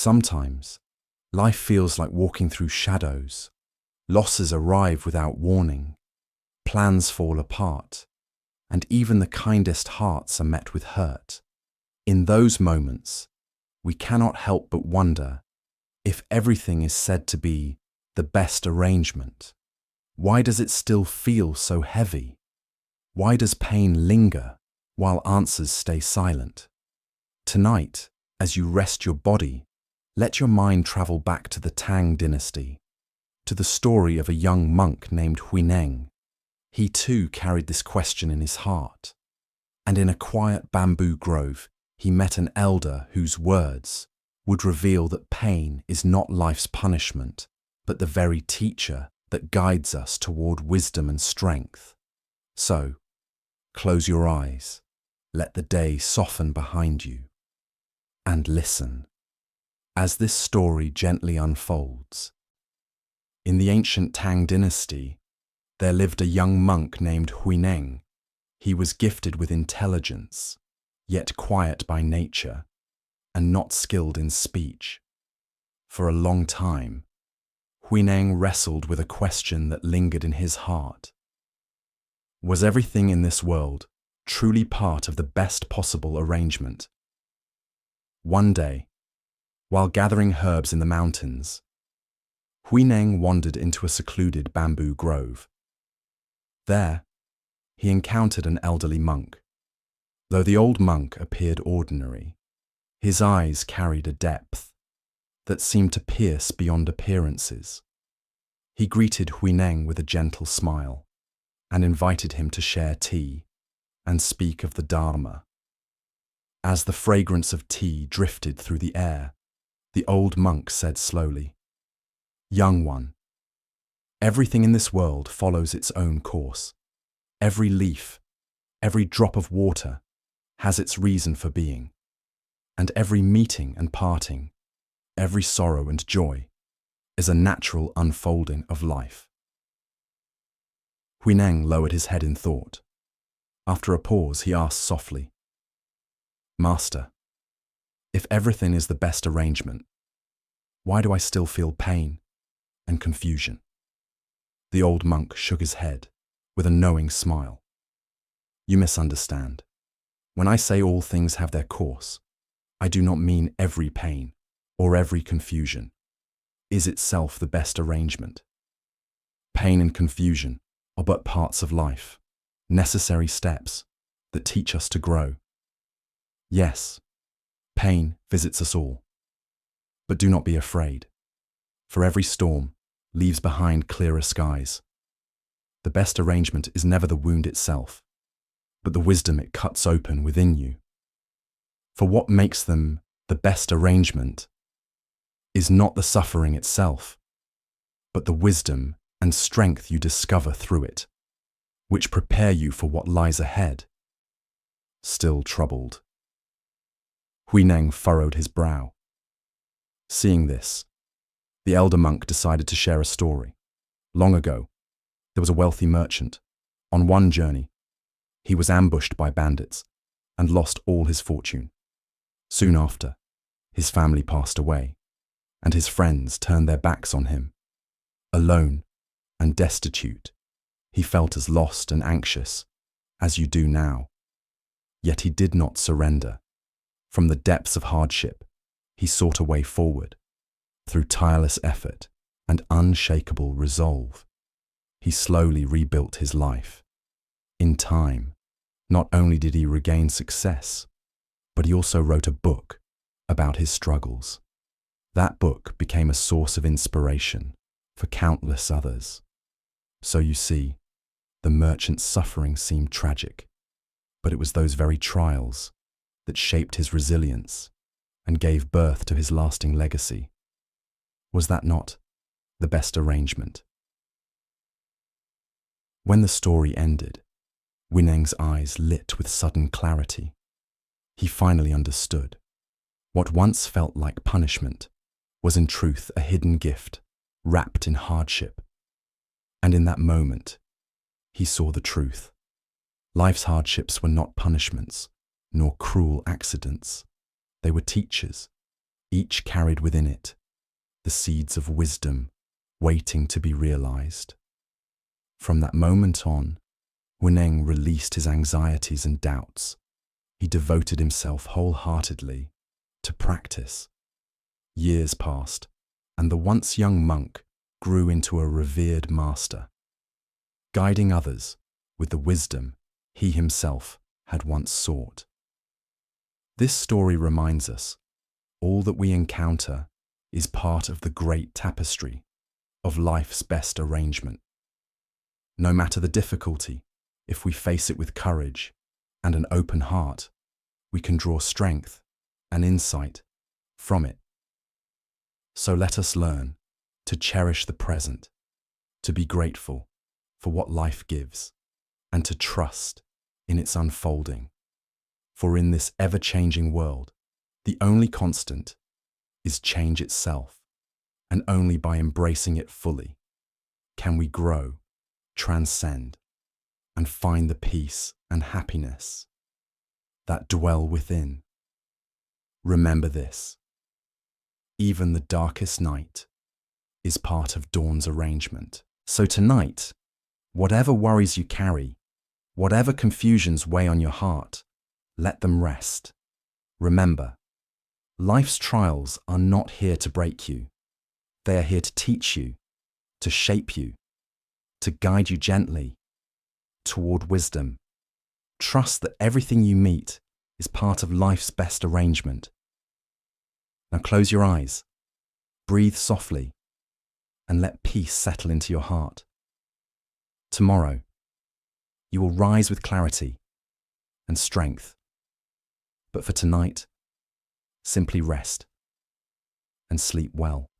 Sometimes, life feels like walking through shadows. Losses arrive without warning. Plans fall apart. And even the kindest hearts are met with hurt. In those moments, we cannot help but wonder if everything is said to be the best arrangement. Why does it still feel so heavy? Why does pain linger while answers stay silent? Tonight, as you rest your body, let your mind travel back to the Tang dynasty, to the story of a young monk named Huineng. He too carried this question in his heart, and in a quiet bamboo grove, he met an elder whose words would reveal that pain is not life's punishment, but the very teacher that guides us toward wisdom and strength. So, close your eyes, let the day soften behind you, and listen as this story gently unfolds. In the ancient Tang dynasty, there lived a young monk named Huineng. He was gifted with intelligence, yet quiet by nature, and not skilled in speech. For a long time, Huineng wrestled with a question that lingered in his heart. Was everything in this world truly part of the best possible arrangement? One day, while gathering herbs in the mountains, Huineng wandered into a secluded bamboo grove. There, he encountered an elderly monk. Though the old monk appeared ordinary, his eyes carried a depth that seemed to pierce beyond appearances. He greeted Huineng with a gentle smile and invited him to share tea and speak of the Dharma. As the fragrance of tea drifted through the air, the old monk said slowly, "Young one, everything in this world follows its own course. Every leaf, every drop of water has its reason for being, and every meeting and parting, every sorrow and joy is a natural unfolding of life." Huineng lowered his head in thought. After a pause, he asked softly, "Master, if everything is the best arrangement, why do I still feel pain and confusion?" The old monk shook his head with a knowing smile. "You misunderstand. When I say all things have their course, I do not mean every pain or every confusion is itself the best arrangement. Pain and confusion are but parts of life, necessary steps that teach us to grow. Yes, pain visits us all, but do not be afraid, for every storm leaves behind clearer skies. The best arrangement is never the wound itself, but the wisdom it cuts open within you. For what makes them the best arrangement is not the suffering itself, but the wisdom and strength you discover through it, which prepare you for what lies ahead." Still troubled, Huineng furrowed his brow. Seeing this, the elder monk decided to share a story. Long ago, there was a wealthy merchant. On one journey, he was ambushed by bandits and lost all his fortune. Soon after, his family passed away, and his friends turned their backs on him. Alone and destitute, he felt as lost and anxious as you do now. Yet he did not surrender. From the depths of hardship, he sought a way forward. Through tireless effort and unshakable resolve, he slowly rebuilt his life. In time, not only did he regain success, but he also wrote a book about his struggles. That book became a source of inspiration for countless others. So you see, the merchant's suffering seemed tragic, but it was those very trials that shaped his resilience and gave birth to his lasting legacy. Was that not the best arrangement? When the story ended, Huineng's eyes lit with sudden clarity. He finally understood. What once felt like punishment was in truth a hidden gift, wrapped in hardship. And in that moment, he saw the truth. Life's hardships were not punishments, nor cruel accidents. They were teachers, Each carried within it the seeds of wisdom waiting to be realized. From that moment on, Weneng released his anxieties and doubts. He devoted himself wholeheartedly to practice. Years passed, and the once young monk grew into a revered master, guiding others with the wisdom he himself had once sought. This story reminds us all that we encounter is part of the great tapestry of life's best arrangement. No matter the difficulty, if we face it with courage and an open heart, we can draw strength and insight from it. So let us learn to cherish the present, to be grateful for what life gives, and to trust in its unfolding. For in this ever-changing world, the only constant is change itself, and only by embracing it fully can we grow, transcend, and find the peace and happiness that dwell within. Remember this: even the darkest night is part of dawn's arrangement. So tonight, whatever worries you carry, whatever confusions weigh on your heart, let them rest. Remember, life's trials are not here to break you. They are here to teach you, to shape you, to guide you gently toward wisdom. Trust that everything you meet is part of life's best arrangement. Now close your eyes, breathe softly, and let peace settle into your heart. Tomorrow, you will rise with clarity and strength. But for tonight, simply rest and sleep well.